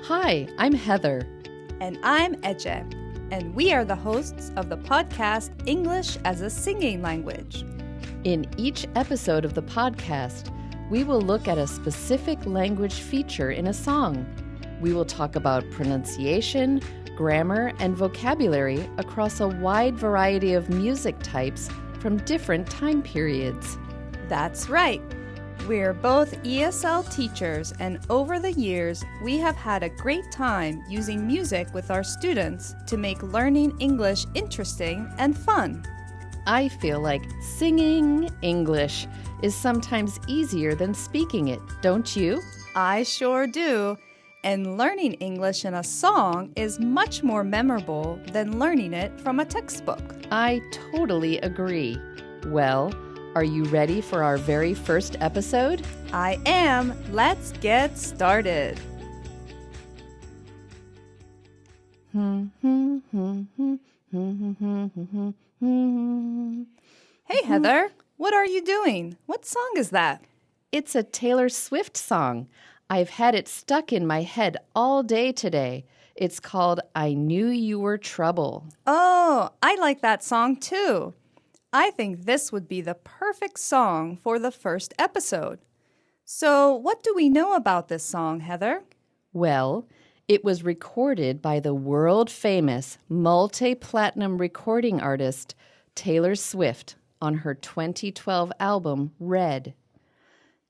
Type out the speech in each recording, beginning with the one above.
Hi, I'm Heather. And I'm Eche, and we are the hosts of the podcast English as a Singing Language. In each episode of the podcast, we will look at a specific language feature in a song. We will talk about pronunciation, grammar, and vocabulary across a wide variety of music types from different time periods. That's right. We're both ESL teachers, and over the years, we have had a great time using music with our students to make learning English interesting and fun. I feel like singing English is sometimes easier than speaking it, don't you? I sure do. And learning English in a song is much more memorable than learning it from a textbook. I totally agree. Well, are you ready for our very first episode? I am. Let's get started. Hey, Heather. What are you doing? What song is that? It's a Taylor Swift song. I've had it stuck in my head all day today. It's called I Knew You Were Trouble. Oh, I like that song too. I think this would be the perfect song for the first episode. So, what do we know about this song, Heather? Well, it was recorded by the world-famous multi-platinum recording artist Taylor Swift on her 2012 album, Red.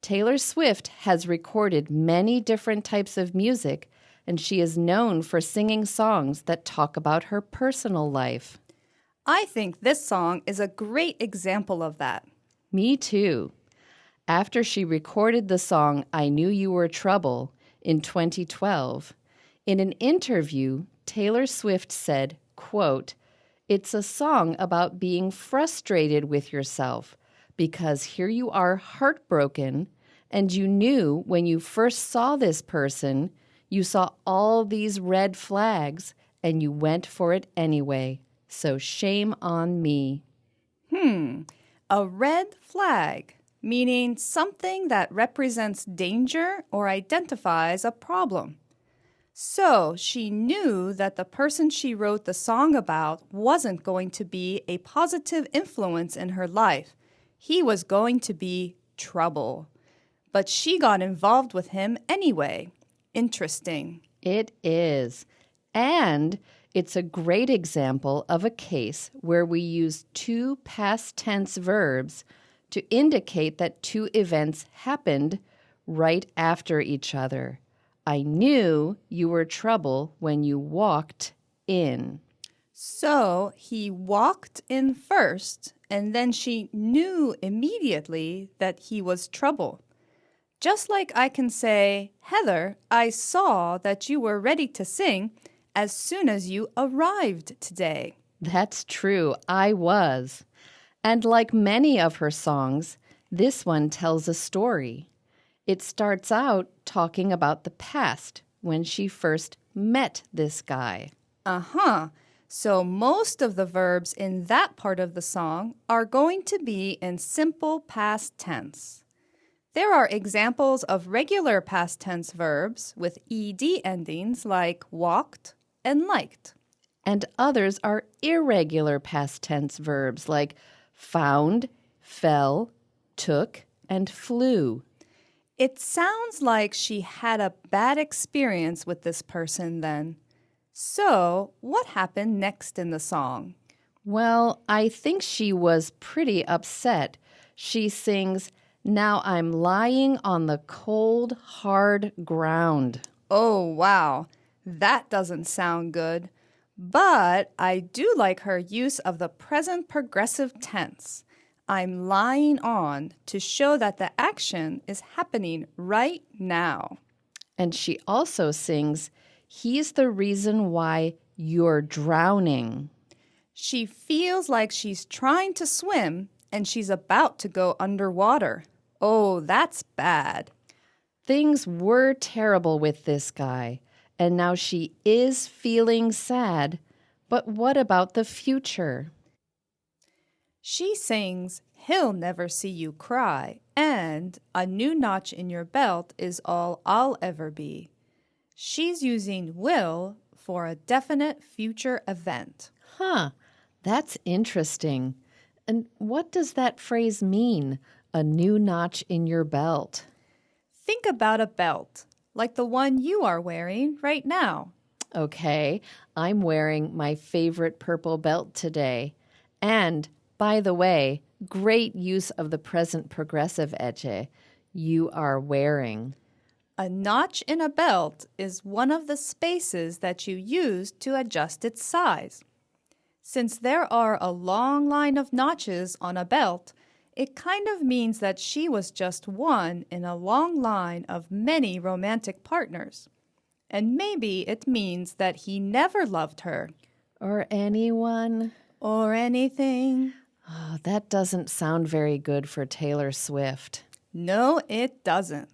Taylor Swift has recorded many different types of music, and she is known for singing songs that talk about her personal life. I think this song is a great example of that. Me too. After she recorded the song I Knew You Were Trouble in 2012, in an interview, Taylor Swift said, quote, "It's a song about being frustrated with yourself because here you are heartbroken and you knew when you first saw this person, you saw all these red flags and you went for it anyway. So shame on me." A red flag, meaning something that represents danger or identifies a problem. So she knew that the person she wrote the song about wasn't going to be a positive influence in her life. He was going to be trouble. But she got involved with him anyway. Interesting. It is. And it's a great example of a case where we use two past tense verbs to indicate that two events happened right after each other. I knew you were trouble when you walked in. So he walked in first, and then she knew immediately that he was trouble. Just like I can say, Heather, I saw that you were ready to sing as soon as you arrived today. That's true, I was. And like many of her songs, this one tells a story. It starts out talking about the past, when she first met this guy. So most of the verbs in that part of the song are going to be in simple past tense. There are examples of regular past tense verbs with ed endings like walked and liked. And others are irregular past tense verbs like found, fell, took, and flew. It sounds like she had a bad experience with this person then. So, what happened next in the song? Well, I think she was pretty upset. She sings, "Now I'm lying on the cold, hard ground." Oh, wow. That doesn't sound good. But I do like her use of the present progressive tense. I'm lying on to show that the action is happening right now. And she also sings, "He's the reason why you're drowning." She feels like she's trying to swim and she's about to go underwater. Oh, that's bad. Things were terrible with this guy, and now she is feeling sad. But what about the future? She sings, "He'll never see you cry," and "A new notch in your belt is all I'll ever be." She's using will for a definite future event. Huh, that's interesting. And what does that phrase mean, a new notch in your belt? Think about a belt, like the one you are wearing right now. Okay, I'm wearing my favorite purple belt today. And, by the way, great use of the present progressive eche. You are wearing. A notch in a belt is one of the spaces that you use to adjust its size. Since there are a long line of notches on a belt, it kind of means that she was just one in a long line of many romantic partners. And maybe it means that he never loved her. Or anyone. Or anything. Oh, that doesn't sound very good for Taylor Swift. No, it doesn't.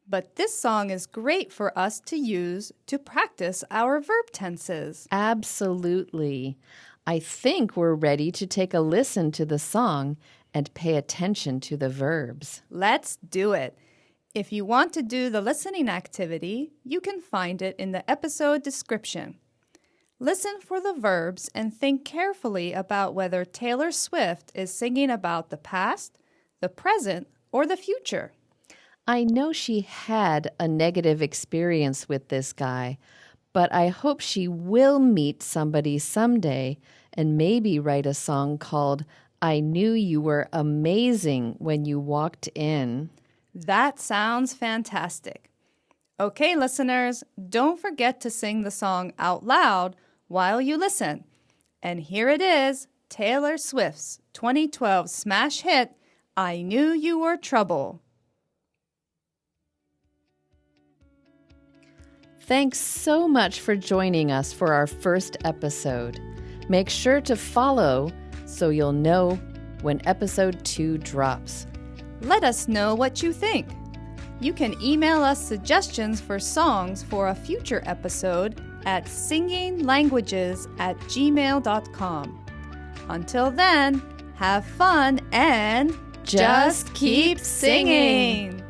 But this song is great for us to use to practice our verb tenses. Absolutely. I think we're ready to take a listen to the song and pay attention to the verbs. Let's do it. If you want to do the listening activity, you can find it in the episode description. Listen for the verbs and think carefully about whether Taylor Swift is singing about the past, the present, or the future. I know she had a negative experience with this guy, but I hope she will meet somebody someday and maybe write a song called I Knew You Were Amazing When You Walked In. That sounds fantastic. Okay, listeners, don't forget to sing the song out loud while you listen. And here it is, Taylor Swift's 2012 smash hit, I Knew You Were Trouble. Thanks so much for joining us for our first episode. Make sure to follow so you'll know when episode 2 drops. Let us know what you think. You can email us suggestions for songs for a future episode at singinglanguages@gmail.com. Until then, have fun and just keep singing.